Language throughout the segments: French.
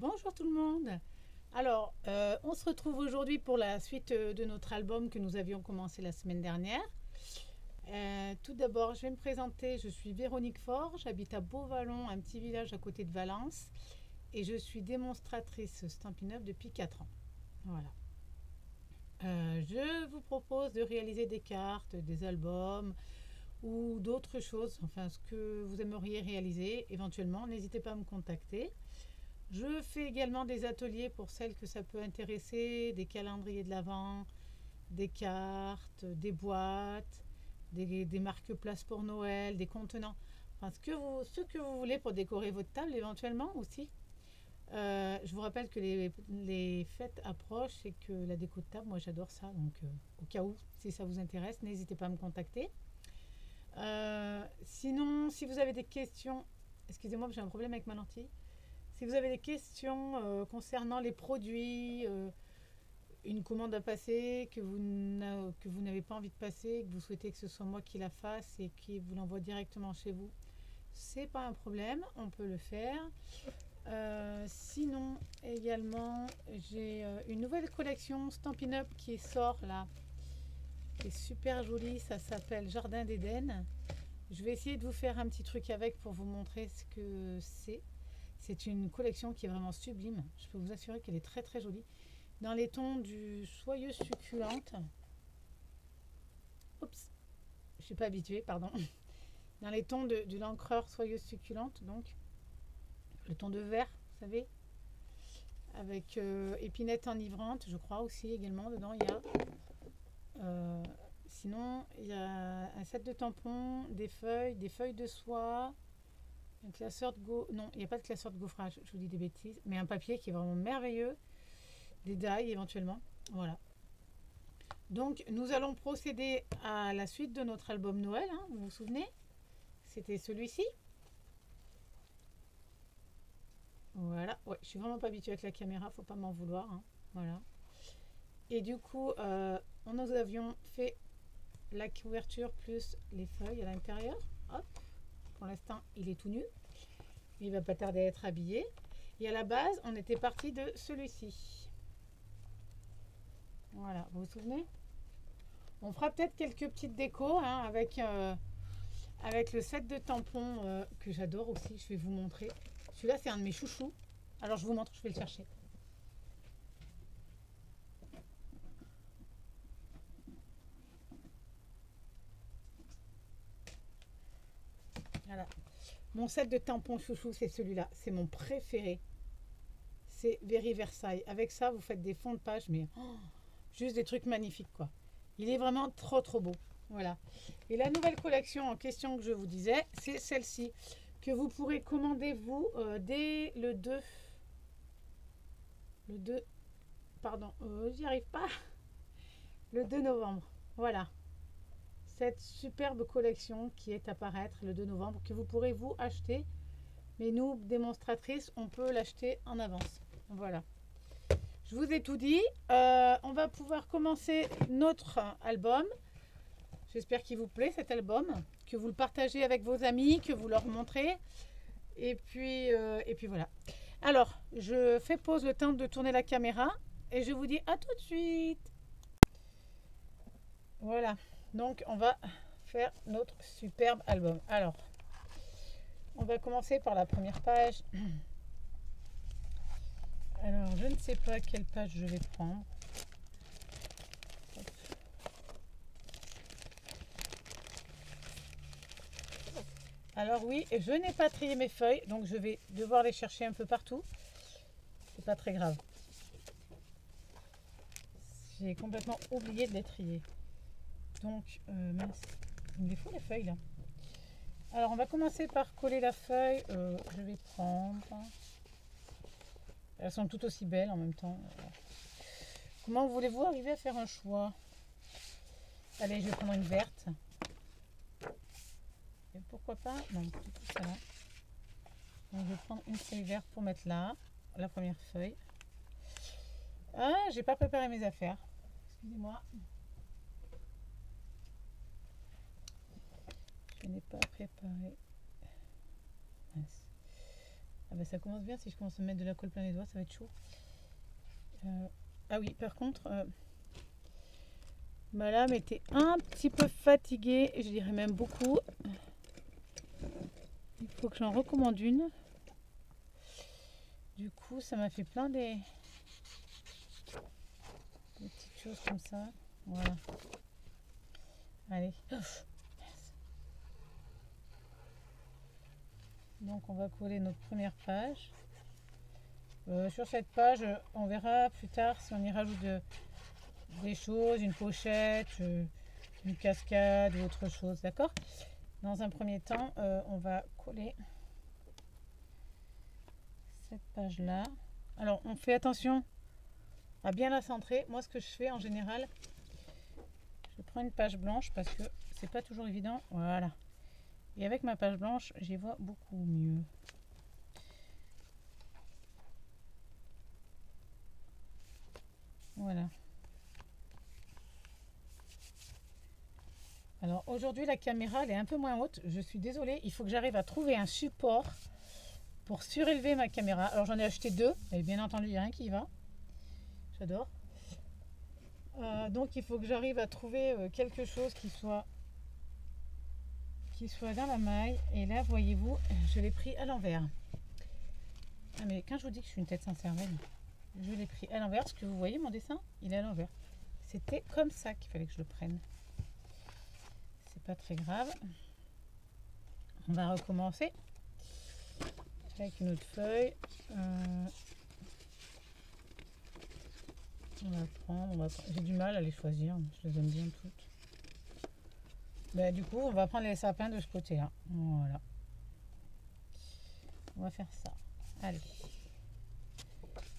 Bonjour tout le monde. Alors, on se retrouve aujourd'hui pour la suite de notre album que nous avions commencé la semaine dernière. Tout d'abord, je vais me présenter. Je suis Véronique Faure, j'habite à Beauvallon, un petit village à côté de Valence, et je suis démonstratrice Stampin' Up depuis 4 ans. Voilà. Je vous propose de réaliser des cartes, des albums ou d'autres choses, enfin ce que vous aimeriez réaliser éventuellement. N'hésitez pas à me contacter. Je fais également des ateliers pour celles que ça peut intéresser, des calendriers de l'Avent, des cartes, des boîtes, des marque-places pour Noël, des contenants. Enfin, ce que vous voulez pour décorer votre table éventuellement aussi. Je vous rappelle que les fêtes approchent et que la déco de table, moi j'adore ça. Donc au cas où, si ça vous intéresse, n'hésitez pas à me contacter. Sinon, si vous avez des questions, excusez-moi, j'ai un problème avec ma lentille. Si vous avez des questions concernant les produits, une commande à passer que vous n'avez pas envie de passer, que vous souhaitez que ce soit moi qui la fasse et qui vous l'envoie directement chez vous, c'est pas un problème, on peut le faire. Sinon, également, j'ai une nouvelle collection Stampin' Up qui sort là, qui est super jolie, ça s'appelle Jardin d'Éden. Je vais essayer de vous faire un petit truc avec pour vous montrer ce que c'est. C'est une collection qui est vraiment sublime. Je peux vous assurer qu'elle est très très jolie. Dans les tons du soyeuse succulente. Oups, je ne suis pas habituée, pardon. Dans les tons de l'encreur soyeuse succulente, donc le ton de vert, vous savez, avec épinette enivrante, je crois aussi également. Dedans, il y a. Sinon, il y a un set de tampons, des feuilles de soie. Un classeur de Non, il n'y a pas de classeur de gaufrage, je vous dis des bêtises, mais un papier qui est vraiment merveilleux, des die éventuellement. Voilà. Donc, nous allons procéder à la suite de notre album Noël, hein, vous vous souvenez? C'était celui-ci. Voilà. Ouais, je suis vraiment pas habituée avec la caméra, faut pas m'en vouloir. Hein. Voilà. Et du coup, nous avions fait la couverture plus les feuilles à l'intérieur. Hop. Pour l'instant, il est tout nu. Il va pas tarder à être habillé. Et à la base, on était parti de celui-ci. Voilà, vous vous souvenez? On fera peut-être quelques petites décos hein, avec le set de tampons que j'adore aussi. Je vais vous montrer. Celui-là, c'est un de mes chouchous. Alors, je vous montre, je vais le chercher. Voilà. Mon set de tampons chouchou, c'est celui-là. C'est mon préféré. C'est Very Versailles. Avec ça, vous faites des fonds de page, mais juste des trucs magnifiques, quoi. Il est vraiment trop, trop beau. Voilà. Et la nouvelle collection en question que je vous disais, c'est celle-ci, que vous pourrez commander, vous, dès le 2. Le 2. Pardon, j'y arrive pas. Le 2 novembre. Voilà. Cette superbe collection qui est à paraître le 2 novembre, que vous pourrez vous acheter. Mais nous, démonstratrices, on peut l'acheter en avance. Voilà. Je vous ai tout dit. On va pouvoir commencer notre album. J'espère qu'il vous plaît cet album, que vous le partagez avec vos amis, que vous leur montrez. Et puis voilà. Alors, je fais pause le temps de tourner la caméra et je vous dis à tout de suite. Voilà. Donc, on va faire notre superbe album. Alors, on va commencer par la première page. Alors, je ne sais pas quelle page je vais prendre. Alors oui, je n'ai pas trié mes feuilles, donc je vais devoir les chercher un peu partout. C'est pas très grave. J'ai complètement oublié de les trier. Donc, mince, il me les faut les feuilles là. Alors, on va commencer par coller la feuille. Je vais prendre... Elles sont toutes aussi belles en même temps. Comment voulez-vous arriver à faire un choix? Allez, je vais prendre une verte. Et pourquoi pas? Non, plutôt ça. Donc, je vais prendre une feuille verte pour mettre là. La première feuille. Ah, j'ai pas préparé mes affaires. Excusez-moi. Je n'ai pas préparé. Mince. Ah bah, ça commence bien. Si je commence à me mettre de la colle plein les doigts, ça va être chaud. Ah oui, par contre, ma lame était un petit peu fatiguée, je dirais même beaucoup. Il faut que j'en recommande une. Du coup, ça m'a fait plein des petites choses comme ça. Voilà. Allez. Donc, on va coller notre première page. Sur cette page, on verra plus tard si on y rajoute des choses, une pochette, une cascade ou autre chose, d'accord? Dans un premier temps, on va coller cette page-là. Alors, on fait attention à bien la centrer. Moi, ce que je fais en général, je prends une page blanche parce que c'est pas toujours évident. Voilà. Et avec ma page blanche, j'y vois beaucoup mieux. Voilà. Alors aujourd'hui la caméra elle est un peu moins haute, je suis désolée, il faut que j'arrive à trouver un support pour surélever ma caméra. Alors j'en ai acheté deux, et bien entendu il n'y a rien qui y va, j'adore. Donc il faut que j'arrive à trouver quelque chose qui soit dans la maille. Et là voyez-vous, je l'ai pris à l'envers. Ah mais quand je vous dis que je suis une tête sans cervelle, je l'ai pris à l'envers, parce que vous voyez mon dessin, il est à l'envers. C'était comme ça qu'il fallait que je le prenne. C'est pas très grave. On va recommencer avec une autre feuille. On va prendre. J'ai du mal à les choisir, je les aime bien toutes. Ben, du coup, on va prendre les sapins de ce côté-là. Voilà. On va faire ça. Allez.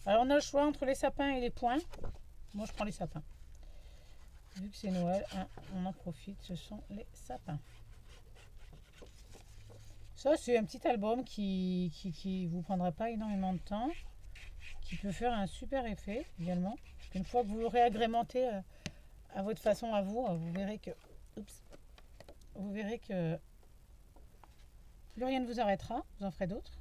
Alors, on a le choix entre les sapins et les points. Moi, je prends les sapins. Vu que c'est Noël, hein, on en profite, ce sont les sapins. Ça, c'est un petit album qui vous prendra pas énormément de temps, qui peut faire un super effet également. Une fois que vous l'aurez agrémenté à votre façon à vous, vous verrez que plus rien ne vous arrêtera, vous en ferez d'autres.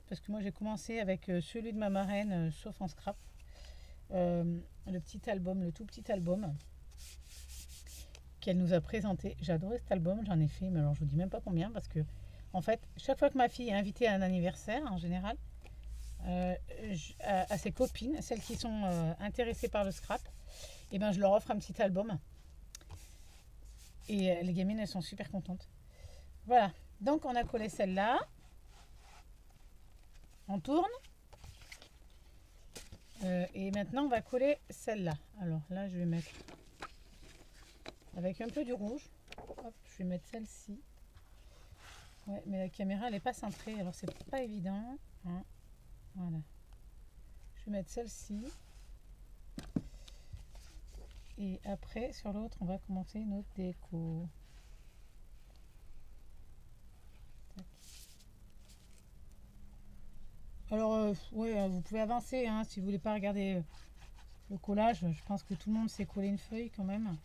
Parce que moi j'ai commencé avec celui de ma marraine, sauf en scrap. Le petit album, le tout petit album qu'elle nous a présenté. J'ai adoré cet album, j'en ai fait, mais alors je vous dis même pas combien, parce que en fait, chaque fois que ma fille est invitée à un anniversaire, en général, à ses copines, celles qui sont intéressées par le scrap, et ben je leur offre un petit album. Et les gamines, elles sont super contentes. Voilà, donc on a collé celle-là. On tourne. Et maintenant, on va coller celle-là. Alors là, je vais mettre avec un peu du rouge. Hop, je vais mettre celle-ci. Ouais, mais la caméra, elle n'est pas centrée, alors c'est pas évident. Hein. Voilà. Je vais mettre celle-ci. Et après, sur l'autre, on va commencer notre déco. Alors, ouais, vous pouvez avancer hein, si vous voulez pas regarder le collage. Je pense que tout le monde sait coller une feuille quand même.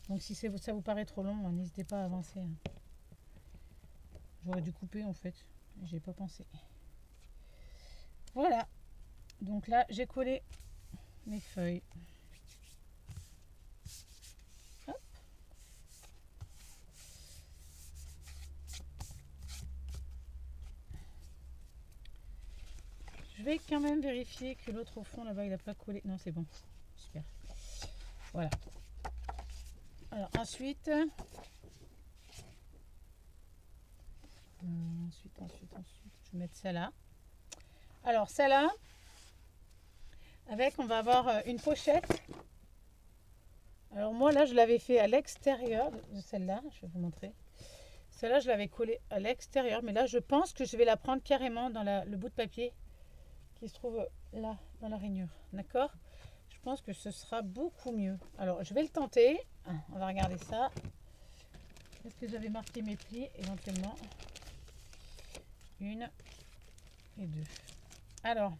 Donc si ça vous paraît trop long, n'hésitez pas à avancer. Hein. J'aurais dû couper en fait, j'ai pas pensé. Voilà. Donc là, j'ai collé mes feuilles. Hop. Je vais quand même vérifier que l'autre au fond là-bas il n'a pas collé. Non, c'est bon. Super. Voilà. Alors ensuite, je vais mettre celle-là. Alors celle-là, on va avoir une pochette. Alors moi là, je l'avais fait à l'extérieur de celle-là. Je vais vous montrer. Celle-là, je l'avais collée à l'extérieur, mais là, je pense que je vais la prendre carrément dans le bout de papier qui se trouve là, dans la rainure. D'accord? Je pense que ce sera beaucoup mieux. Alors, je vais le tenter. On va regarder ça. Est-ce que j'avais marqué mes plis éventuellement? Une et deux. Alors,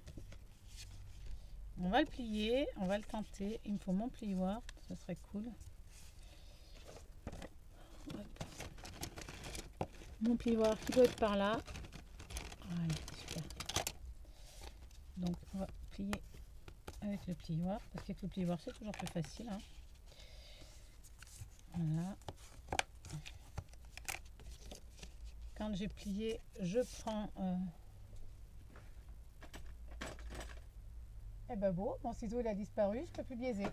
on va le plier, on va le tenter. Il me faut mon plioir, ça serait cool. Hop. mon plioir qui doit être par là. Voilà, super. Donc on va plier avec le plioir, parce qu'avec le plioir c'est toujours plus facile. Hein. Voilà. Quand j'ai plié, je prends... Eh ben beau, mon ciseau il a disparu, je peux plus biaiser.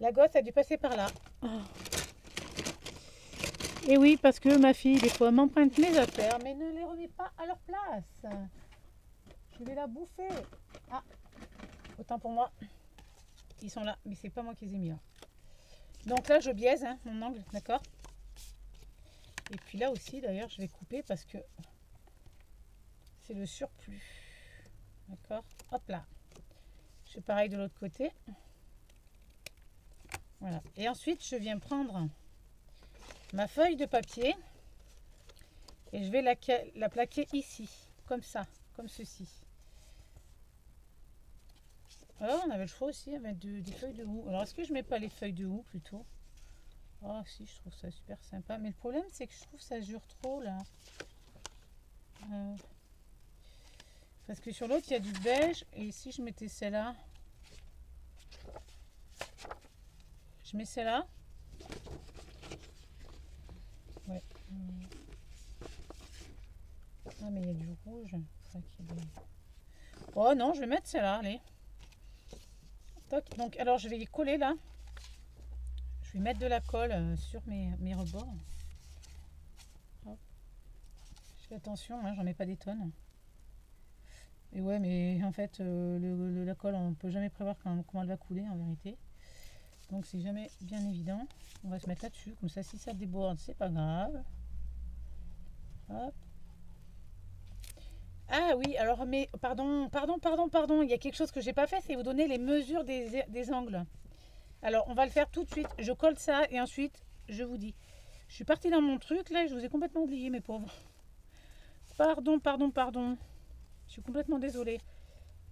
La gosse a dû passer par là. Oh. Et oui, parce que ma fille, des fois, m'emprunte mes affaires, mais ne les remet pas à leur place. Je vais la bouffer. Ah, autant pour moi. Ils sont là, mais c'est pas moi qui les ai mis là. Donc là, je biaise hein, mon angle, d'accord? Et puis là aussi, d'ailleurs, je vais couper parce que c'est le surplus. D'accord? Hop là. Je fais pareil de l'autre côté. Voilà. Et ensuite, je viens prendre ma feuille de papier et je vais la plaquer ici, comme ça, comme ceci. Alors, on avait le choix aussi avec des feuilles de houx. Alors, est-ce que je mets pas les feuilles de houx plutôt? Oh, si, je trouve ça super sympa. Mais le problème, c'est que je trouve ça jure trop là. Parce que sur l'autre, il y a du beige. Et si je mettais celle-là, je mets celle-là. Ouais. Ah, mais il y a du rouge. Oh non, je vais mettre celle-là, allez. Toc. Donc, alors, je vais y coller là. Je vais mettre de la colle sur mes rebords. Hop. Je fais attention, hein, j'en mets pas des tonnes. Et ouais, mais en fait, la colle, on peut jamais prévoir comment elle va couler en vérité. Donc, c'est jamais bien évident. On va se mettre là-dessus. Comme ça, si ça déborde, c'est pas grave. Hop. Ah oui, alors, mais pardon. Il y a quelque chose que j'ai pas fait, c'est vous donner les mesures des angles. Alors, on va le faire tout de suite. Je colle ça et ensuite, je vous dis. Je suis partie dans mon truc là et je vous ai complètement oublié, mes pauvres. Pardon. Je suis complètement désolée.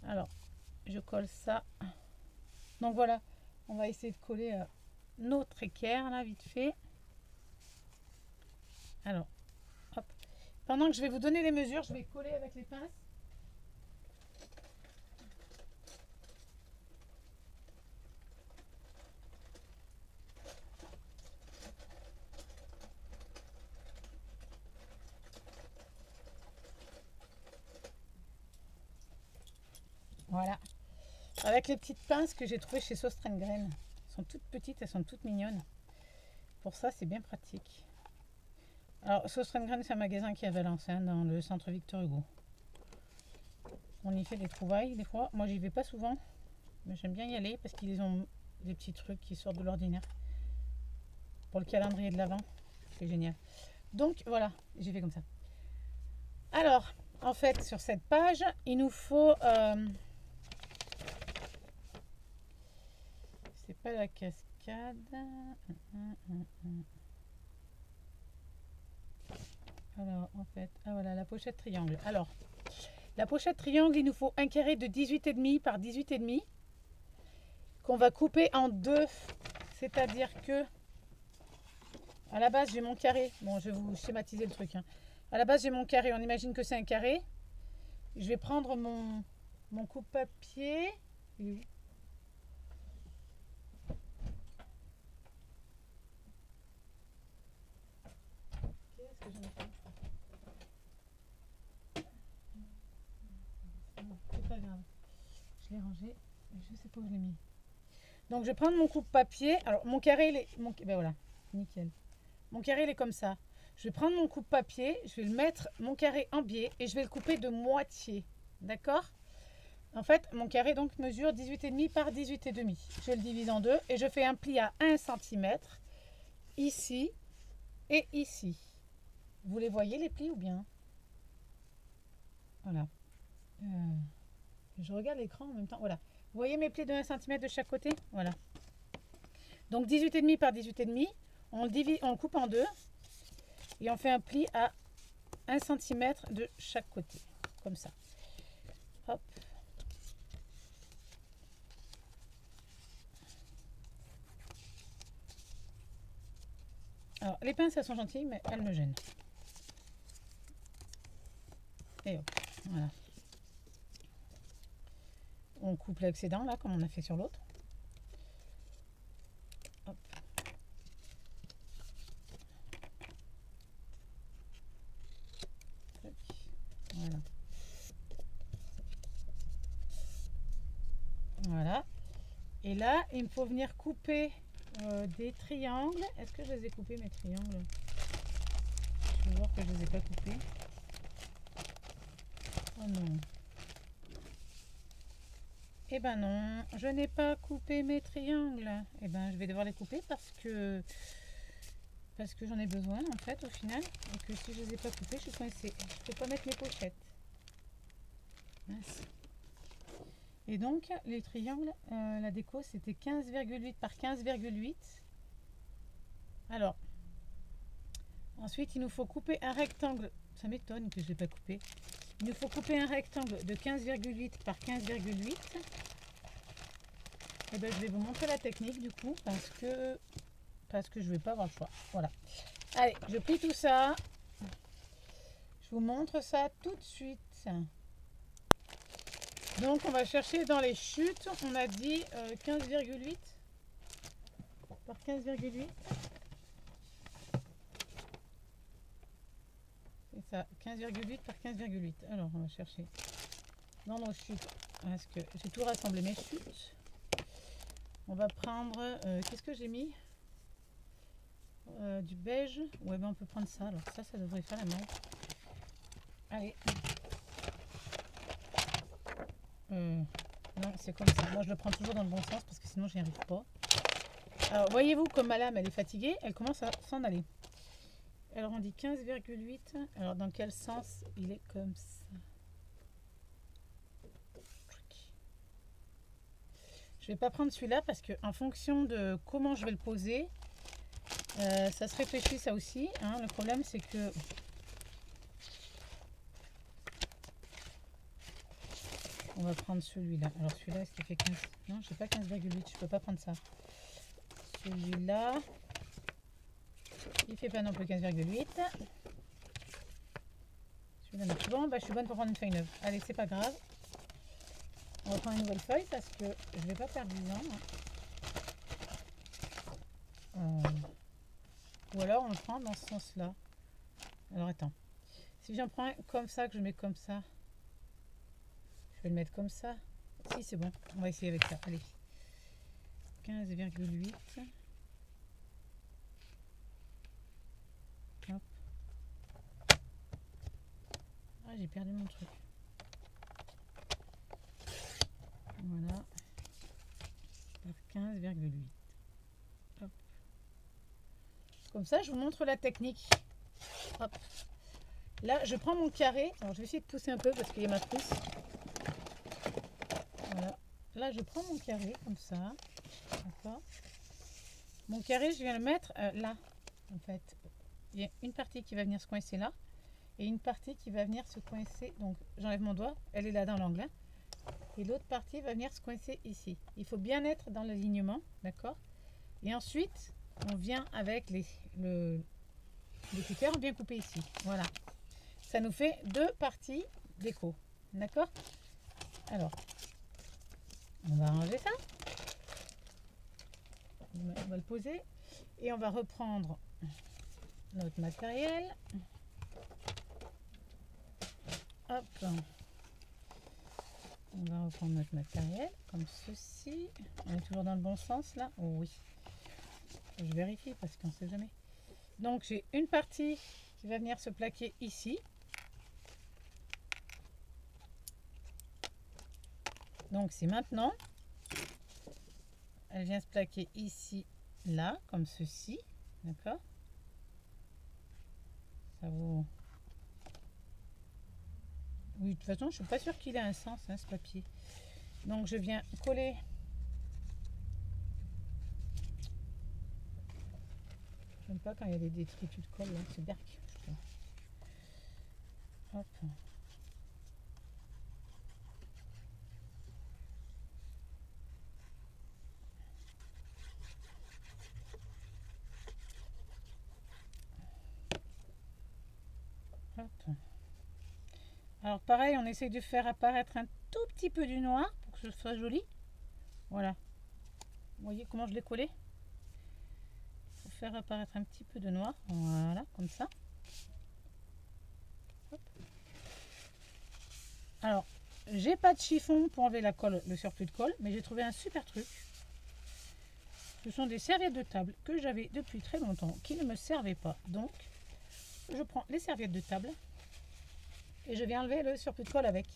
Alors, je colle ça. Donc voilà, on va essayer de coller notre équerre là, vite fait. Alors, hop. Pendant que je vais vous donner les mesures, je vais coller avec les pinces. Voilà. Avec les petites pinces que j'ai trouvées chez Sostrengren. Elles sont toutes petites, elles sont toutes mignonnes. Pour ça, c'est bien pratique. Alors, Sostrengren, c'est un magasin qui est à Valence, hein, dans le centre Victor Hugo. On y fait des trouvailles des fois. Moi, j'y vais pas souvent. Mais j'aime bien y aller parce qu'ils ont des petits trucs qui sortent de l'ordinaire. Pour le calendrier de l'Avent. C'est génial. Donc, voilà. J'ai fait comme ça. Alors, en fait, sur cette page, il nous faut... c'est pas la cascade. Alors, en fait... Ah, voilà, la pochette triangle. Alors, la pochette triangle, il nous faut un carré de 18,5 par 18,5 qu'on va couper en deux. C'est-à-dire que... À la base, j'ai mon carré. Bon, je vais vous schématiser le truc. Hein. À la base, j'ai mon carré. On imagine que c'est un carré. Je vais prendre mon coupe-papier. Il est où? Qu'est-ce que j'en ai fait? C'est pas grave. Je l'ai rangé. Je sais pas où je l'ai mis. Donc, je vais prendre mon coupe-papier. Alors, mon carré, il est... ben voilà. Nickel. Mon carré, il est comme ça. Je vais prendre mon coupe-papier. Je vais le mettre, mon carré, en biais. Et je vais le couper de moitié. D'accord? En fait, mon carré donc mesure 18,5 par 18,5. Je le divise en deux et je fais un pli à 1 cm ici et ici. Vous les voyez les plis ou bien? Voilà. Je regarde l'écran en même temps. Voilà. Vous voyez mes plis de 1 cm de chaque côté? Voilà. Donc 18,5 par 18,5. On le divise, on le coupe en deux et on fait un pli à 1 cm de chaque côté. Comme ça. Hop. Alors, les pinces, elles sont gentilles, mais elles me gênent. Et hop, voilà. On coupe l'excédent là, comme on a fait sur l'autre. Hop. Voilà. Voilà. Et là, il me faut venir couper des triangles. Est-ce que je les ai coupés, mes triangles? Je vais voir que je ne les ai pas coupés. Oh non. Eh ben non, je n'ai pas coupé mes triangles. Eh ben, je vais devoir les couper parce que j'en ai besoin en fait au final. Et que si je les ai pas coupés, je suis coincée. Je peux pas mettre mes pochettes. Mince. Et donc, les triangles, la déco, c'était 15,8 par 15,8. Alors, ensuite, il nous faut couper un rectangle. Ça m'étonne que je ne l'ai pas coupé. Il nous faut couper un rectangle de 15,8 par 15,8. Et ben, je vais vous montrer la technique du coup parce que je ne vais pas avoir le choix. Voilà. Allez, je plie tout ça. Je vous montre ça tout de suite. Donc, on va chercher dans les chutes. On a dit 15,8 par 15,8. C'est ça, 15,8 par 15,8. Alors, on va chercher dans nos chutes. Parce que j'ai tout rassemblé mes chutes. On va prendre... qu'est-ce que j'ai mis du beige. Ouais, ben on peut prendre ça. Alors, ça devrait faire la main. Allez. Non, c'est comme ça. Moi, je le prends toujours dans le bon sens parce que sinon, j'y arrive pas. Alors, voyez-vous, comme ma lame, elle est fatiguée, elle commence à s'en aller. Alors, on dit 15,8. Alors, dans quel sens il est comme ça? Je vais pas prendre celui-là parce que en fonction de comment je vais le poser, ça se réfléchit ça aussi. Hein. Le problème, c'est que on va prendre celui-là. Alors celui-là, est-ce qu'il fait 15? Non, je n'ai pas 15,8. Je peux pas prendre ça. Celui-là, il fait pas non plus 15,8. Celui-là non plus. Bon, bah, je suis bonne pour prendre une feuille neuve. Allez, c'est pas grave. On va prendre une nouvelle feuille parce que je vais pas perdre 10 ans. Ou alors on le prend dans ce sens-là. Alors attends. Si j'en prends un comme ça, que je mets comme ça, je vais le mettre comme ça. Si, c'est bon. On va essayer avec ça. Allez. 15,8. Hop. Ah, j'ai perdu mon truc. Voilà. Par 15,8. Hop. Comme ça, je vous montre la technique. Hop. Là, je prends mon carré. Alors, je vais essayer de pousser un peu parce qu'il y a ma trousse. Voilà. Là, je prends mon carré comme ça. D'accord. Mon carré, je viens le mettre là. En fait, il y a une partie qui va venir se coincer là. Et une partie qui va venir se coincer. Donc, j'enlève mon doigt. Elle est là dans l'angle. Hein. Et l'autre partie va venir se coincer ici. Il faut bien être dans l'alignement. D'accord. Et ensuite, on vient avec les cutters bien coupés ici. Voilà. Ça nous fait deux parties déco. D'accord. Alors, on va ranger ça. On va le poser. Et on va reprendre notre matériel. Hop. On va reprendre notre matériel comme ceci. On est toujours dans le bon sens là. Oh oui. Je vérifie parce qu'on ne sait jamais. Donc j'ai une partie qui va venir se plaquer ici. Donc c'est maintenant. Elle vient se plaquer ici, là, comme ceci. D'accord. Ça vous... Oui, de toute façon, je suis pas sûre qu'il ait un sens, hein, ce papier. Donc je viens coller. J'aime pas quand il y a des détritus de colle, c'est berk. Hop. Hop. Alors pareil, on essaye de faire apparaître un tout petit peu du noir pour que ce soit joli. Voilà. Vous voyez comment je l'ai collé? Pour faire apparaître un petit peu de noir. Voilà, comme ça. Hop. Alors, j'ai pas de chiffon pour enlever la colle, le surplus de colle, mais j'ai trouvé un super truc. Ce sont des serviettes de table que j'avais depuis très longtemps, qui ne me servaient pas. Donc, je prends les serviettes de table et je viens enlever le surplus de colle avec.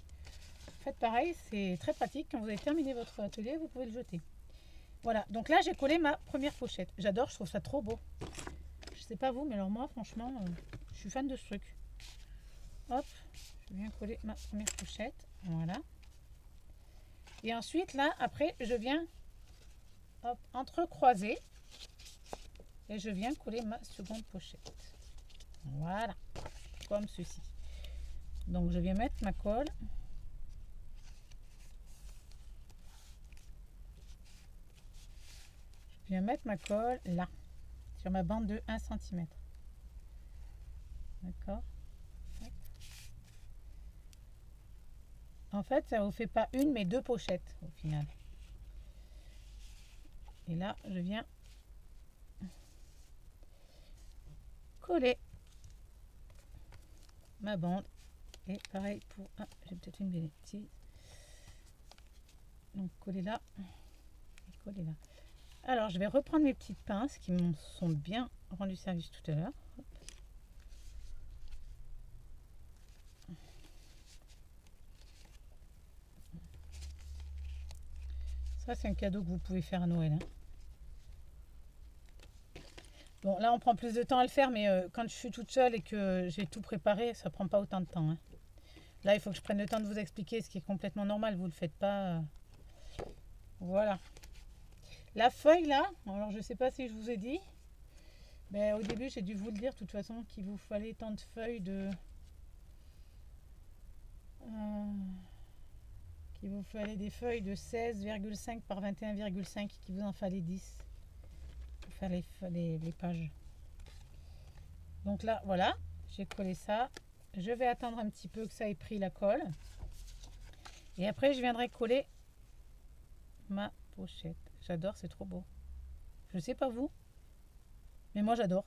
Faites pareil, c'est très pratique. Quand vous avez terminé votre atelier, vous pouvez le jeter. Voilà, donc là j'ai collé ma première pochette. J'adore, je trouve ça trop beau. Je sais pas vous, mais alors moi franchement, je suis fan de ce truc. Hop, je viens coller ma première pochette. Voilà. Et ensuite là, après, je viens hop, entrecroiser et je viens coller ma seconde pochette. Voilà, comme ceci. Donc je viens mettre ma colle. Je viens mettre ma colle là, sur ma bande de 1 cm. D'accord. En fait, ça vous fait pas une, mais 2 pochettes au final. Et là, je viens coller ma bande. Et pareil pour... Ah, j'ai peut-être une bêtise. Donc, coller là. Et coller là. Alors, je vais reprendre mes petites pinces qui m'ont sont bien rendu service tout à l'heure. Ça, c'est un cadeau que vous pouvez faire à Noël. Hein. Bon, là, on prend plus de temps à le faire, mais quand je suis toute seule et que j'ai tout préparé, ça prend pas autant de temps. Hein. Là, il faut que je prenne le temps de vous expliquer, ce qui est complètement normal. Vous ne le faites pas. Voilà. La feuille, là, alors je sais pas si je vous ai dit. Mais au début, j'ai dû vous le dire, de toute façon, qu'il vous fallait tant de feuilles de... qu'il vous fallait des feuilles de 16,5 par 21,5, qu'il vous en fallait 10 pour faire les pages. Donc là, voilà, j'ai collé ça. Je vais attendre un petit peu que ça ait pris la colle. Et après, je viendrai coller ma pochette. J'adore, c'est trop beau. Je sais pas vous, mais moi j'adore.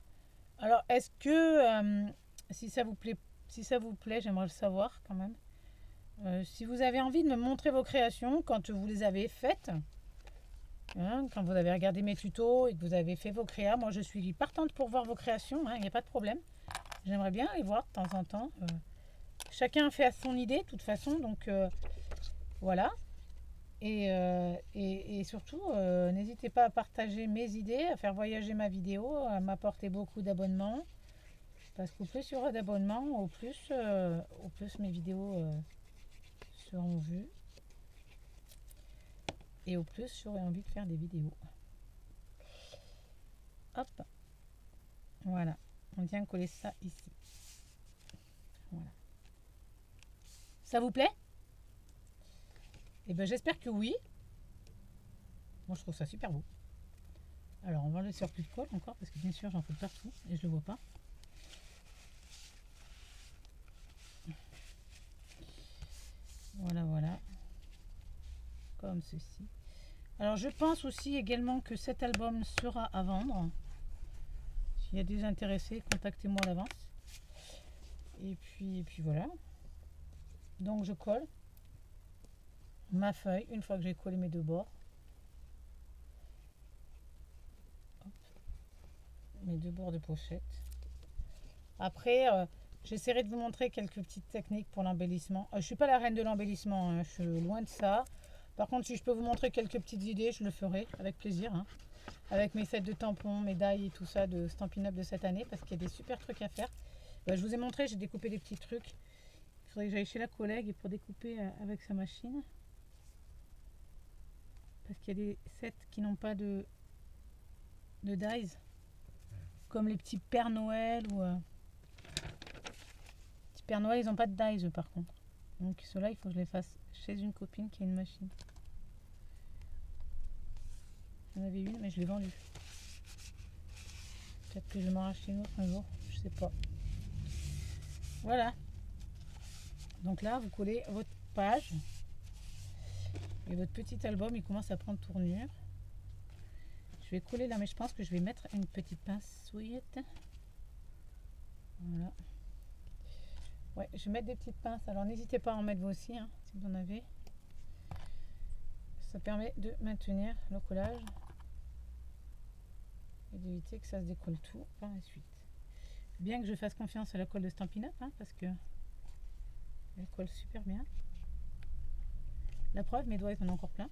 Alors, est-ce que si ça vous plaît, j'aimerais le savoir quand même. Si vous avez envie de me montrer vos créations quand vous les avez faites, hein, quand vous avez regardé mes tutos et que vous avez fait vos créas, moi je suis partante pour voir vos créations, il n'y a pas de problème. J'aimerais bien les voir de temps en temps. Chacun fait à son idée de toute façon, donc voilà. Et surtout, n'hésitez pas à partager mes idées, à faire voyager ma vidéo, à m'apporter beaucoup d'abonnements. Parce qu'au plus il y aura d'abonnements, au plus mes vidéos seront vues. Et au plus j'aurai envie de faire des vidéos. Hop. Voilà. On vient coller ça ici. Voilà. Ça vous plaît? Eh bien j'espère que oui. Moi je trouve ça super beau. Alors on va enlever le surplus de colle encore parce que bien sûr j'en fais partout et je le vois pas. Voilà, voilà. Comme ceci. Alors je pense aussi également que cet album sera à vendre. S'il y a des intéressés, contactez-moi à l'avance. Et puis voilà. Donc je colle ma feuille une fois que j'ai collé mes 2 bords. Hop. Mes 2 bords de pochette. Après, j'essaierai de vous montrer quelques petites techniques pour l'embellissement. Je ne suis pas la reine de l'embellissement, hein, je suis loin de ça. Par contre, si je peux vous montrer quelques petites idées, je le ferai avec plaisir. Hein, avec mes sets de tampons, médailles et tout ça de Stampin' Up de cette année, parce qu'il y a des super trucs à faire. Je vous ai montré, j'ai découpé des petits trucs. Il faudrait que j'aille chez la collègue pour découper avec sa machine. Parce qu'il y a des sets qui n'ont pas de dies. Comme les petits Pères Noël ou... petits Pères Noël, ils n'ont pas de dies par contre. Donc ceux-là, il faut que je les fasse chez une copine qui a une machine. J'en avais une, mais je l'ai vendue. Peut-être que je vais m'en racheter une autre un jour, je sais pas. Voilà. Donc là, vous collez votre page. Et votre petit album, il commence à prendre tournure. Je vais coller là, mais je pense que je vais mettre une petite pincouillette. Voilà. Ouais, je vais mettre des petites pinces. Alors n'hésitez pas à en mettre vous aussi, hein, si vous en avez. Ça permet de maintenir le collage et d'éviter que ça se décolle tout par la suite. Bien que je fasse confiance à la colle de Stampin' Up, hein, parce que elle colle super bien. La preuve, mes doigts ils en ont encore plein.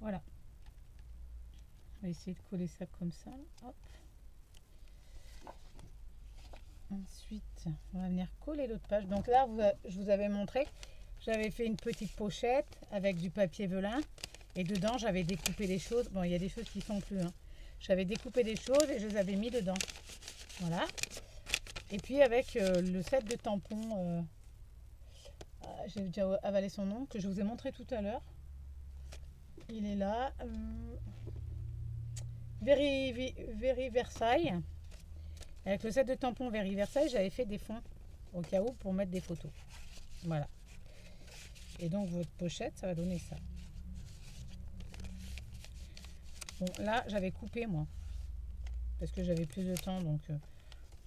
Voilà. On va essayer de coller ça comme ça. Hop. Ensuite, on va venir coller l'autre page. Donc là, je vous avais montré, j'avais fait une petite pochette avec du papier velin. Et dedans, j'avais découpé des choses. Bon, il y a des choses qui sont plus. Hein. J'avais découpé des choses et je les avais mis dedans. Voilà. Et puis avec le set de tampons, j'ai déjà avalé son nom, que je vous ai montré tout à l'heure. Il est là. Very Versailles. Avec le set de tampons Very Versailles, j'avais fait des fonds au cas où pour mettre des photos. Voilà. Et donc votre pochette, ça va donner ça. Bon, là, j'avais coupé moi. Parce que j'avais plus de temps, donc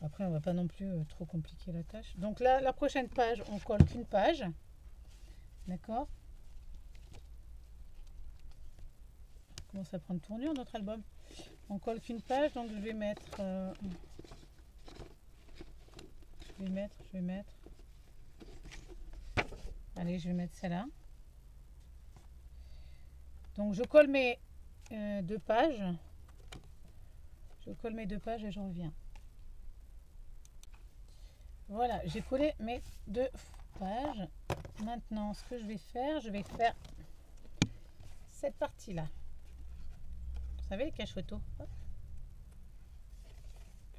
après, on va pas non plus trop compliquer la tâche. Donc là, la prochaine page, on colle qu'une page. D'accord? On commence à prendre tournure notre album. On colle qu'une page, donc je vais mettre... je vais mettre... Allez, je vais mettre celle-là. Donc je colle mes deux pages. Je colle mes deux pages et je reviens. Voilà, j'ai collé mes deux pages. Maintenant, ce que je vais faire cette partie-là. Vous savez, les caches photos.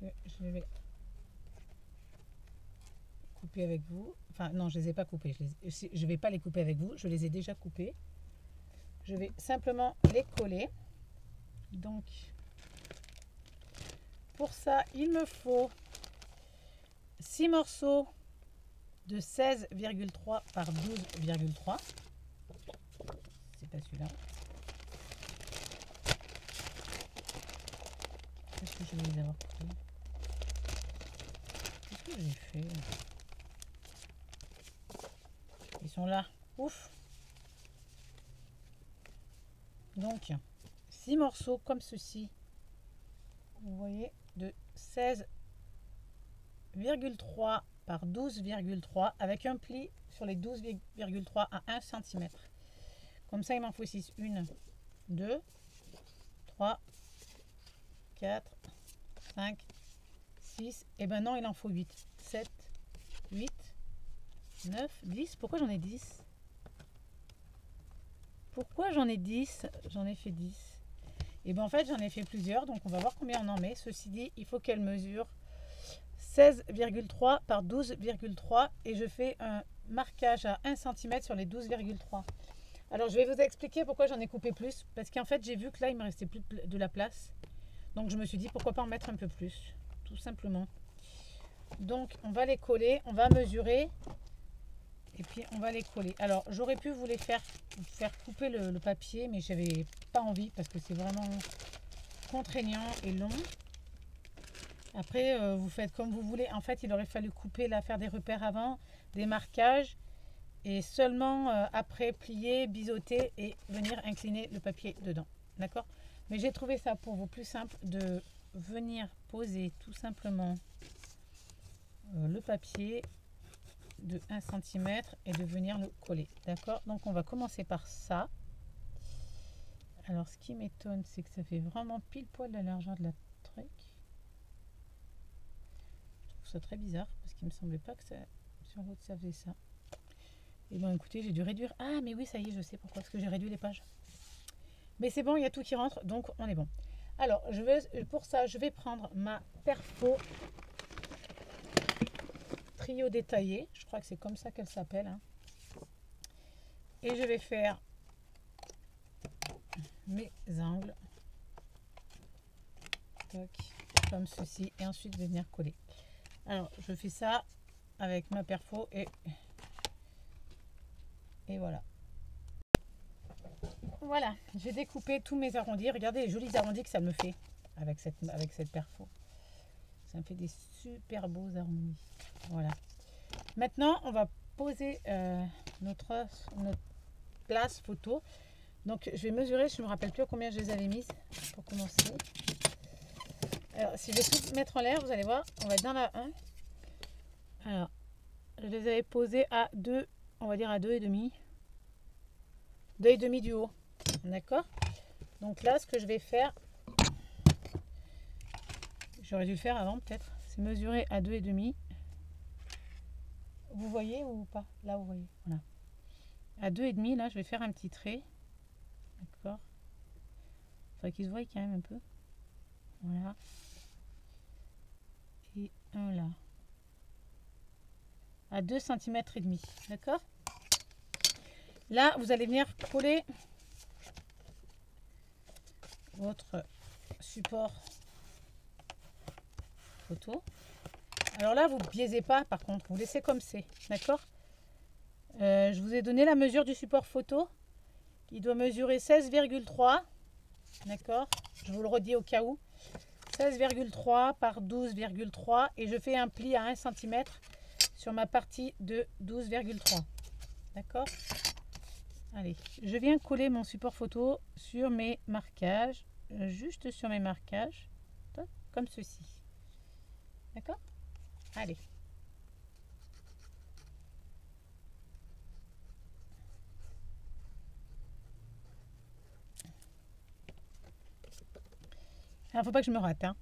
Que je vais couper avec vous. Enfin, non, je ne les ai pas coupés. Je ne vais pas les couper avec vous. Je les ai déjà coupés. Je vais simplement les coller. Donc, pour ça, il me faut 6 morceaux de 16,3 par 12,3. C'est pas celui-là. Qu'est-ce que je vais les avoir pris? Qu'est-ce que j'ai fait? Ils sont là. Ouf! Donc, 6 morceaux comme ceci. Vous voyez, de 16,3 par 12,3 avec un pli sur les 12,3 à 1 cm. Comme ça, il m'en faut 6. 1, 2, 3, 4, 5, 6. Et ben non, il en faut 8. 7, 8, 9, 10. Pourquoi j'en ai 10? Pourquoi j'en ai 10? J'en ai fait 10. Et bien en fait, j'en ai fait plusieurs. Donc on va voir combien on en met. Ceci dit, il faut qu'elle mesure 16,3 par 12,3 et je fais un marquage à 1 cm sur les 12,3. Alors je vais vous expliquer pourquoi j'en ai coupé plus, parce qu'en fait j'ai vu que là il me restait plus de la place, donc je me suis dit pourquoi pas en mettre un peu plus, tout simplement. Donc on va les coller, on va mesurer et puis on va les coller. Alors j'aurais pu vous faire couper le papier, mais j'avais pas envie parce que c'est vraiment contraignant et long. Après, vous faites comme vous voulez. En fait, il aurait fallu couper là, faire des repères avant, des marquages, et seulement après plier, biseauter et venir incliner le papier dedans. D'accord? Mais j'ai trouvé ça pour vous plus simple de venir poser tout simplement le papier de 1 cm et de venir le coller. D'accord? Donc, on va commencer par ça. Alors, ce qui m'étonne, c'est que ça fait vraiment pile poil la largeur de la truc. Ça très bizarre parce qu'il me semblait pas que ça sur l'autre ça faisait ça. Et bon écoutez, j'ai dû réduire. Ah mais oui, ça y est, je sais pourquoi, parce que j'ai réduit les pages. Mais c'est bon, il y a tout qui rentre, donc on est bon. Alors pour ça je vais prendre ma perfo trio détaillé, je crois que c'est comme ça qu'elle s'appelle, hein. Et je vais faire mes angles comme ceci et ensuite je vais venir coller. Alors je fais ça avec ma perfo et voilà. Voilà, j'ai découpé tous mes arrondis. Regardez les jolis arrondis que ça me fait avec cette perfo. Ça me fait des super beaux arrondis. Voilà. Maintenant, on va poser notre place photo. Donc, je vais mesurer. Je ne me rappelle plus à combien je les avais mises pour commencer. Alors, si je vais tout mettre en l'air, vous allez voir, on va être dans la 1. Alors, je les avais posées à 2, on va dire à 2,5. 2,5 du haut. D'accord? Donc là, ce que je vais faire, j'aurais dû le faire avant peut-être, c'est mesurer à 2,5. Vous voyez ou pas? Là, vous voyez. Voilà. À 2,5, là, je vais faire un petit trait. D'accord? Il faudrait qu'il se voie quand même un peu. Voilà. Et un là. À 2 cm et demi. D'accord? Là, vous allez venir coller votre support photo. Alors là, vous ne biaisez pas, par contre, vous laissez comme c'est, d'accord? Je vous ai donné la mesure du support photo. Il doit mesurer 16,3, d'accord? Je vous le redis au cas où. 16,3 par 12,3 et je fais un pli à 1 cm sur ma partie de 12,3, d'accord? Allez, je viens coller mon support photo sur mes marquages, juste sur mes marquages, comme ceci. D'accord? Allez. Alors, faut pas que je me rate, hein.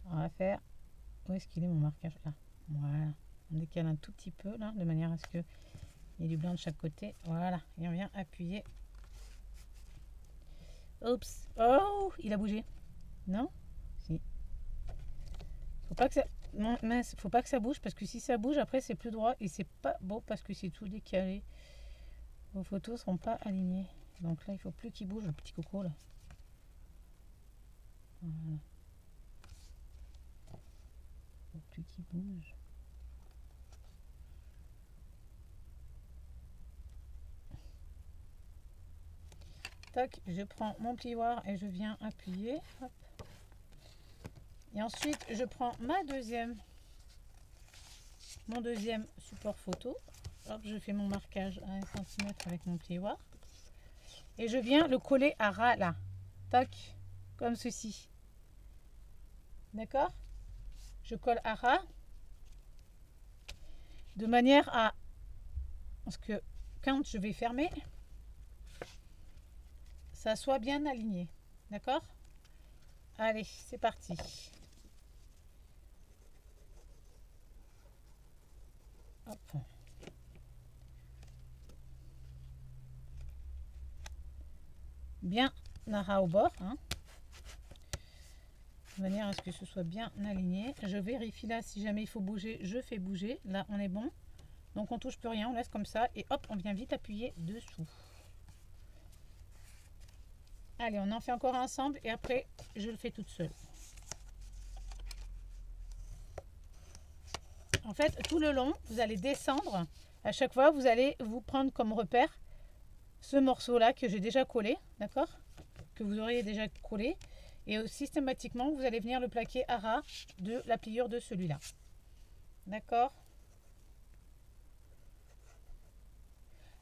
On va faire... Où est-ce qu'il est mon marquage? Là. Voilà. On décale un tout petit peu, là, de manière à ce que il y ait du blanc de chaque côté. Voilà. Et on vient appuyer. Oups. Oh, il a bougé. Non? Si. Faut pas que ça... Non, mince, faut pas que ça bouge parce que si ça bouge, après c'est plus droit et c'est pas beau parce que c'est tout décalé. Vos photos seront pas alignées. Donc là, il faut plus qu'il bouge, le petit coco là. Voilà. Faut plus qu'il bouge. Tac, je prends mon plioir et je viens appuyer. Hop. Et ensuite, je prends mon deuxième support photo. Hop, je fais mon marquage à 1 cm avec mon plioir. Et je viens le coller à ras là. Tac, comme ceci. D'accord? Je colle à ras. De manière à... Parce que quand je vais fermer, ça soit bien aligné. D'accord? Allez, c'est parti. Hop. Bien à ras au bord, hein, de manière à ce que ce soit bien aligné. Je vérifie là, si jamais il faut bouger, je fais bouger. Là, on est bon. Donc, on touche plus rien, on laisse comme ça. Et hop, on vient vite appuyer dessous. Allez, on en fait encore ensemble et après, je le fais toute seule. En fait, tout le long, vous allez descendre. À chaque fois, vous allez vous prendre comme repère ce morceau-là que j'ai déjà collé, d'accord? Que vous auriez déjà collé. Et systématiquement, vous allez venir le plaquer à ras de la pliure de celui-là. D'accord?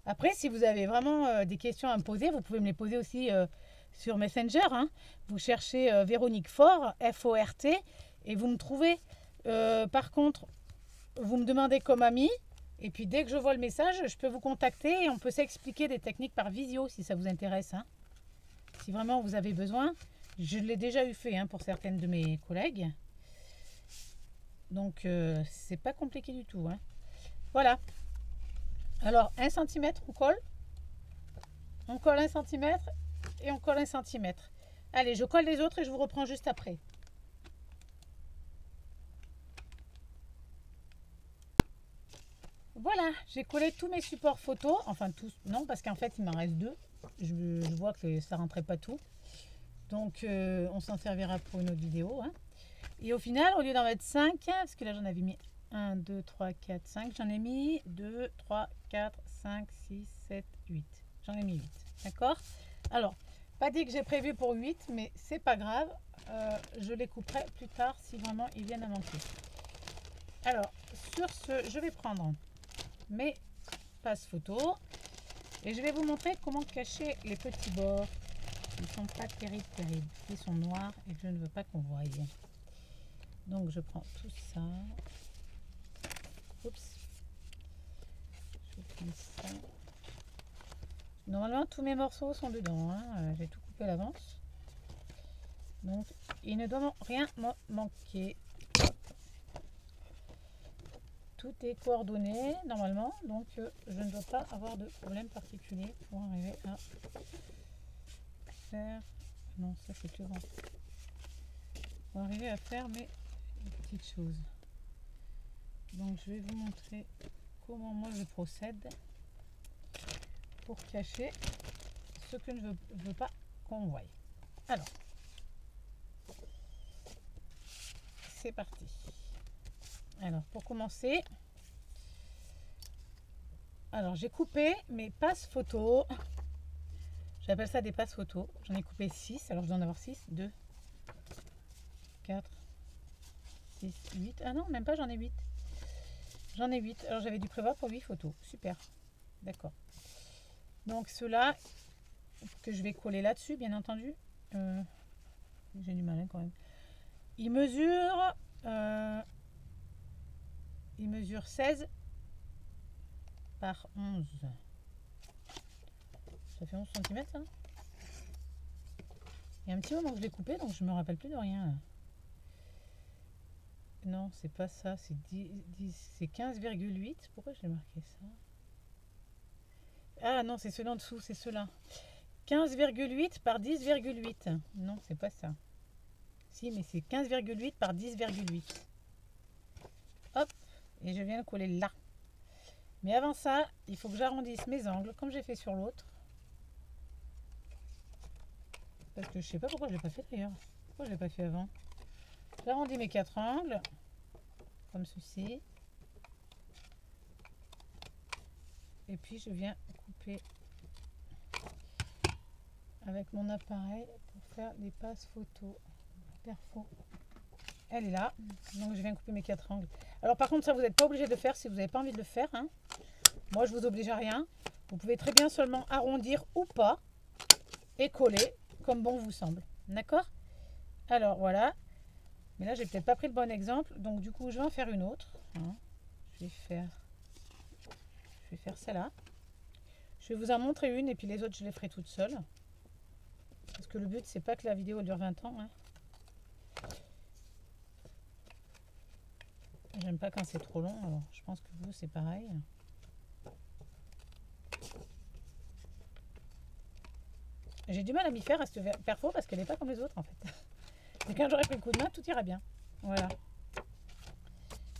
Après, si vous avez vraiment des questions à me poser, vous pouvez me les poser aussi sur Messenger. Hein. Vous cherchez Véronique Fort, F-O-R-T, et vous me trouvez. Par contre, vous me demandez comme ami, et puis dès que je vois le message, je peux vous contacter et on peut s'expliquer des techniques par visio si ça vous intéresse. Hein. Si vraiment vous avez besoin, je l'ai déjà eu fait hein, pour certaines de mes collègues. Donc, c'est pas compliqué du tout. Hein. Voilà. Alors, 1 cm, on colle 1 cm et on colle 1 cm. Allez, je colle les autres et je vous reprends juste après. Voilà, j'ai collé tous mes supports photos. Enfin, tous, non, parce qu'en fait, il m'en reste 2. Je vois que ça ne rentrait pas tout. Donc, on s'en servira pour une autre vidéo. Hein. Et au final, au lieu d'en mettre 5, parce que là j'en avais mis 1, 2, 3, 4, 5, j'en ai mis 2, 3, 4, 5, 6, 7, 8. J'en ai mis 8. D'accord? Alors, pas dit que j'ai prévu pour 8, mais c'est pas grave. Je les couperai plus tard si vraiment ils viennent à manquer. Alors, sur ce, je vais prendre mes passes photo et je vais vous montrer comment cacher les petits bords. Ils sont pas terribles. Ils sont noirs et je ne veux pas qu'on voie. Donc, je prends tout ça. Oups. Je prends ça. Normalement, tous mes morceaux sont dedans. Hein. J'ai tout coupé à l'avance. Donc, il ne doit rien me manquer. Tout est coordonné normalement. Donc, je ne dois pas avoir de problème particulier pour arriver à faire... Non, ça c'est plus grand. Pour arriver à faire mes petites choses. Donc, je vais vous montrer comment moi je procède pour cacher ce que je ne veux pas qu'on voie. Alors, c'est parti. Alors, pour commencer, alors j'ai coupé mes passes photos. J'appelle ça des passes photos. J'en ai coupé 6. Alors, je dois en avoir 6. 2, 4, 6, 8. Ah non, même pas, j'en ai 8. J'en ai 8. Alors, j'avais dû prévoir pour 8 photos. Super. D'accord. Donc, ceux-là que je vais coller là-dessus, bien entendu. J'ai du mal hein, quand même. Il mesure 16 par 11. Ça fait 11 cm ça. Il y a un petit moment que je l'ai coupé, donc je me rappelle plus de rien. Non, c'est pas ça, c'est 15,8. Pourquoi je l'ai marqué ça? Ah non, c'est ceux-là en dessous, c'est ceux-là. 15,8 par 10,8. Non, c'est pas ça. Si, mais c'est 15,8 par 10,8. Hop, et je viens le coller là. Mais avant ça, il faut que j'arrondisse mes angles, comme j'ai fait sur l'autre. Parce que je sais pas pourquoi je l'ai pas fait d'ailleurs. Pourquoi je l'ai pas fait avant? J'arrondis mes 4 angles, comme ceci. Et puis je viens couper avec mon appareil pour faire les passes photo. Perfo. Elle est là. Donc je viens couper mes 4 angles. Alors par contre ça vous n'êtes pas obligé de le faire si vous n'avez pas envie de le faire. Hein. Moi je vous oblige à rien. Vous pouvez très bien seulement arrondir ou pas et coller comme bon vous semble. D'accord? Alors voilà. Mais là j'ai peut-être pas pris le bon exemple. Donc du coup je vais en faire une autre. Hein. Je vais faire celle-là. Je vais vous en montrer une et puis les autres je les ferai toutes seules. Parce que le but c'est pas que la vidéo dure 20 ans. Hein. J'aime pas quand c'est trop long, alors je pense que vous c'est pareil. J'ai du mal à m'y faire à cette perfo parce qu'elle n'est pas comme les autres en fait. Et quand j'aurai pris le coup de main, tout ira bien. Voilà.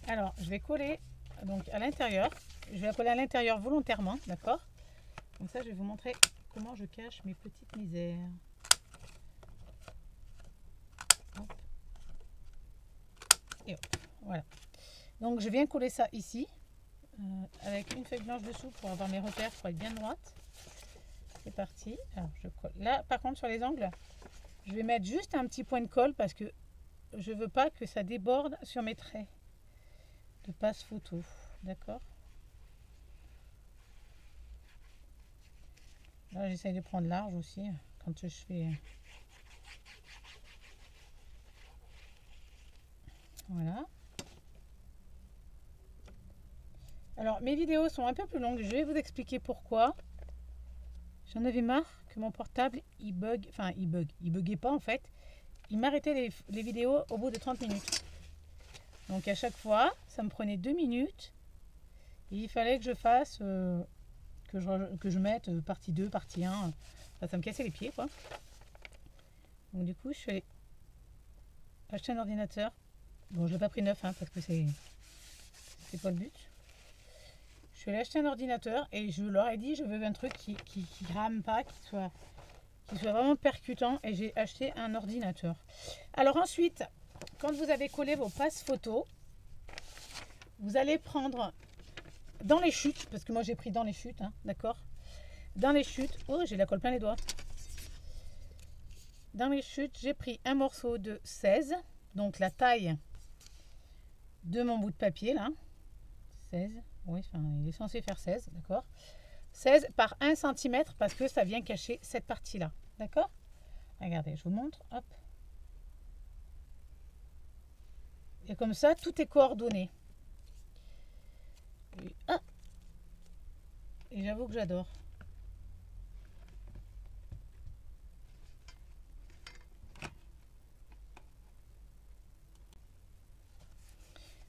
Alors je vais coller donc à l'intérieur. Je vais la coller à l'intérieur volontairement, d'accord? Comme ça je vais vous montrer comment je cache mes petites misères. Hop. Et hop, voilà. Donc je viens coller ça ici avec une feuille blanche dessous pour avoir mes repères, pour être bien droite. C'est parti. Alors je colle. Là par contre sur les angles, je vais mettre juste un petit point de colle parce que je veux pas que ça déborde sur mes traits de passe photo. D'accord? Là j'essaye de prendre large aussi quand je fais. Voilà. Alors mes vidéos sont un peu plus longues, je vais vous expliquer pourquoi. J'en avais marre que mon portable il bug, enfin il buguait pas en fait. Il m'arrêtait les vidéos au bout de 30 minutes. Donc à chaque fois, ça me prenait 2 minutes. Et il fallait que je fasse, que je mette partie 2, partie 1. Enfin, ça me cassait les pieds quoi. Donc du coup, je suis allée acheter un ordinateur. Bon, je l'ai pas pris neuf hein, parce que c'est pas le but. Je suis allée acheter un ordinateur et je leur ai dit je veux un truc qui rame pas, qui soit vraiment percutant et j'ai acheté un ordinateur. Alors ensuite, quand vous avez collé vos passes photos, vous allez prendre dans les chutes, parce que moi j'ai pris dans les chutes, hein, d'accord? Dans les chutes, oh j'ai la colle plein les doigts. Dans les chutes, j'ai pris un morceau de 16, donc la taille de mon bout de papier là. 16, oui, enfin il est censé faire 16, d'accord? 16 par 1 cm parce que ça vient cacher cette partie là, d'accord? Regardez, je vous montre, hop. Et comme ça, tout est coordonné. Et j'avoue que j'adore.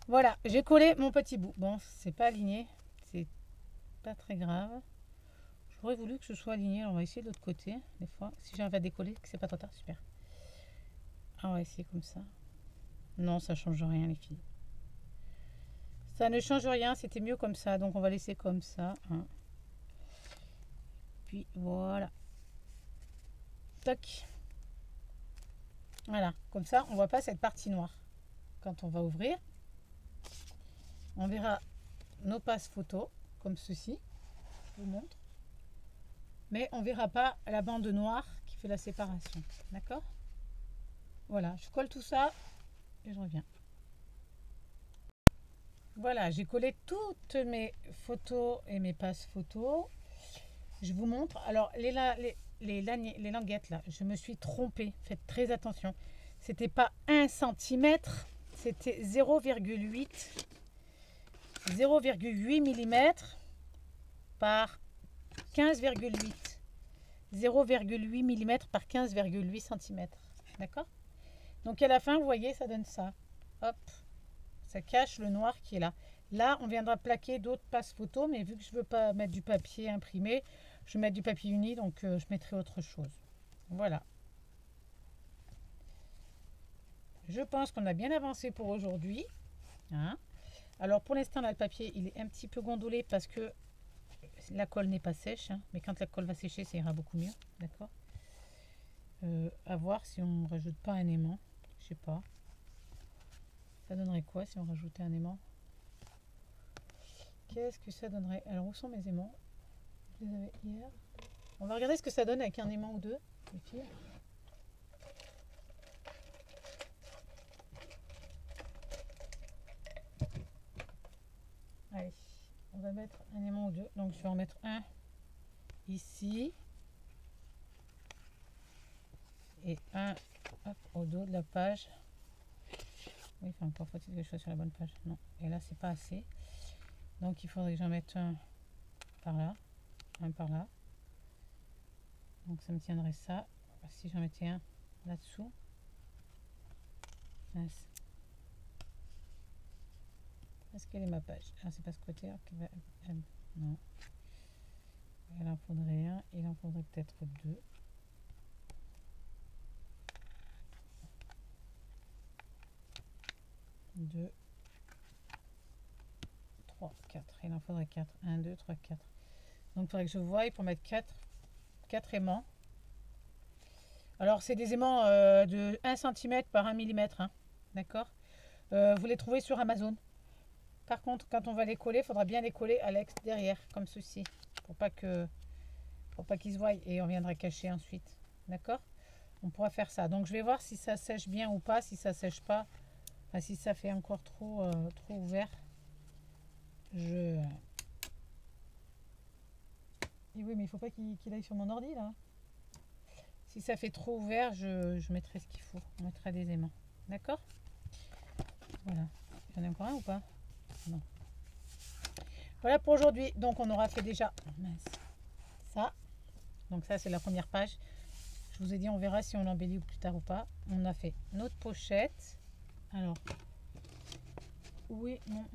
Voilà, j'ai collé mon petit bout. Bon, c'est pas aligné, c'est pas très grave. J'aurais voulu que ce soit aligné. Alors on va essayer de l'autre côté, des fois. Si j'arrive à décoller, que c'est pas trop tard, super. Alors, on va essayer comme ça. Non, ça change rien, les filles. Ça ne change rien, c'était mieux comme ça. Donc on va laisser comme ça. Hein. Puis voilà. Toc. Voilà, comme ça, on voit pas cette partie noire. Quand on va ouvrir, on verra nos passes photos, comme ceci. Je vous montre. Mais on verra pas la bande noire qui fait la séparation. D'accord? Voilà, je colle tout ça et je reviens. Voilà, j'ai collé toutes mes photos et mes passes photos. Je vous montre. Alors, les languettes, là, je me suis trompée. Faites très attention. C'était pas 1 cm, c'était 0,8 mm par 15,8. 0,8 mm par 15,8 cm. D'accord? Donc, à la fin, vous voyez, ça donne ça. Hop. Ça cache le noir qui est là. Là, on viendra plaquer d'autres passes photos, mais vu que je ne veux pas mettre du papier imprimé, je vais mettre du papier uni, donc je mettrai autre chose. Voilà. Je pense qu'on a bien avancé pour aujourd'hui. Hein. Alors, pour l'instant, là, le papier, il est un petit peu gondolé parce que la colle n'est pas sèche. Hein, mais quand la colle va sécher, ça ira beaucoup mieux. D'accord. À voir si on ne rajoute pas un aimant. Je sais pas. Ça donnerait quoi si on rajoutait un aimant? Qu'est-ce que ça donnerait? Alors, où sont mes aimants? Je les avais hier. On va regarder ce que ça donne avec un aimant ou deux, les filles. Allez, on va mettre un aimant ou deux. Donc, je vais en mettre un ici. Et un hop, au dos de la page. Oui, enfin, encore faut-il que je sois sur la bonne page. Non, et là, c'est pas assez. Donc, il faudrait que j'en mette un par là, un par là. Donc, ça me tiendrait ça. Si j'en mettais un là-dessous. Est-ce qu'elle est ma page? Ah, c'est pas ce côté. Non. Il en faudrait un. Il en faudrait peut-être deux. 2, 3, 4. Il en faudrait 4. 1, 2, 3, 4. Donc il faudrait que je voie pour mettre 4 aimants. Alors c'est des aimants de 1 cm par 1 mm. Hein. D'accord. Vous les trouvez sur Amazon. Par contre, quand on va les coller, il faudra bien les coller à l'extérieur, comme ceci. Pour pas qu'ils se voient et on viendra cacher ensuite. D'accord. On pourra faire ça. Donc je vais voir si ça sèche bien ou pas. Si ça sèche pas, enfin, si ça fait encore trop ouvert, et oui, mais il faut pas qu'il aille sur mon ordi là. Si ça fait trop ouvert, je mettrai ce qu'il faut. On mettra des aimants. D'accord. Voilà. Il y en a encore un ou pas? Non. Voilà pour aujourd'hui. Donc on aura fait déjà ça. Donc ça c'est la première page. Je vous ai dit on verra si on l'embellit plus tard ou pas. On a fait notre pochette. Alors, où est mon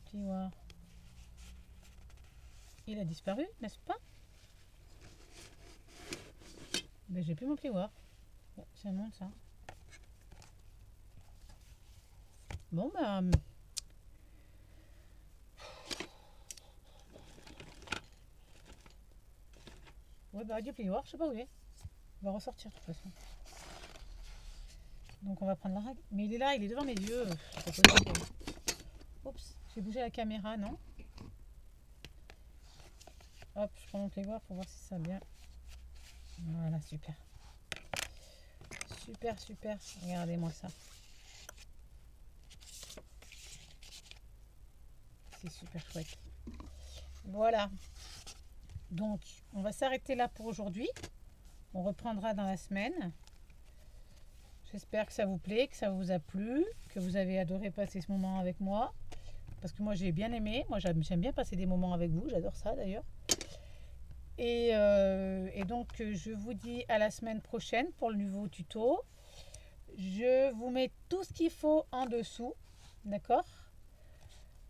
plioir? Il a disparu, n'est-ce pas? Ben, j'ai plus mon plioir. Bon, ça monte ça. Bon ben... ouais bah du plioir, je sais pas où il est. On va ressortir de toute façon. Donc on va prendre la règle. Mais il est là, il est devant mes yeux. C'est pas possible. Oups, j'ai bougé la caméra, non? Hop, je remonte les voir pour voir si ça va bien. Voilà, super. Super, super. Regardez-moi ça. C'est super chouette. Voilà. Donc, on va s'arrêter là pour aujourd'hui. On reprendra dans la semaine. J'espère que ça vous plaît, que ça vous a plu, que vous avez adoré passer ce moment avec moi. Parce que moi, j'ai bien aimé. Moi, j'aime bien passer des moments avec vous. J'adore ça, d'ailleurs. Et donc, je vous dis à la semaine prochaine pour le nouveau tuto. Je vous mets tout ce qu'il faut en dessous. D'accord ?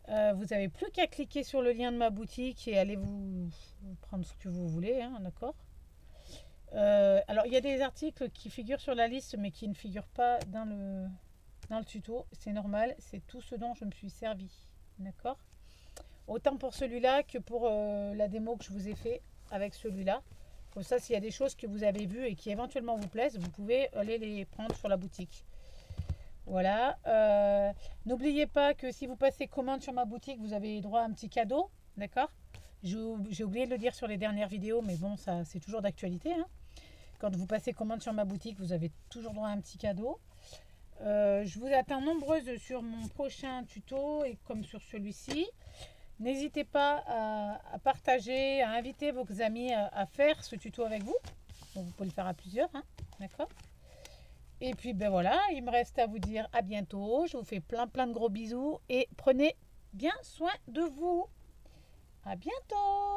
Vous n'avez plus qu'à cliquer sur le lien de ma boutique et allez vous prendre ce que vous voulez. Hein, d'accord ? Alors, il y a des articles qui figurent sur la liste, mais qui ne figurent pas dans le tuto. C'est normal, c'est tout ce dont je me suis servi. D'accord ? Autant pour celui-là que pour la démo que je vous ai fait avec celui-là. Comme ça, s'il y a des choses que vous avez vues et qui éventuellement vous plaisent, vous pouvez aller les prendre sur la boutique. Voilà. N'oubliez pas que si vous passez commande sur ma boutique, vous avez droit à un petit cadeau. D'accord ? J'ai oublié de le dire sur les dernières vidéos, mais bon, ça c'est toujours d'actualité. Hein. Quand vous passez commande sur ma boutique, vous avez toujours droit à un petit cadeau. Je vous attends nombreuses sur mon prochain tuto et comme sur celui-ci. N'hésitez pas à partager, à inviter vos amis à faire ce tuto avec vous. Donc, vous pouvez le faire à plusieurs, hein, d'accord ? Et puis ben voilà, il me reste à vous dire à bientôt. Je vous fais plein de gros bisous et prenez bien soin de vous. À bientôt!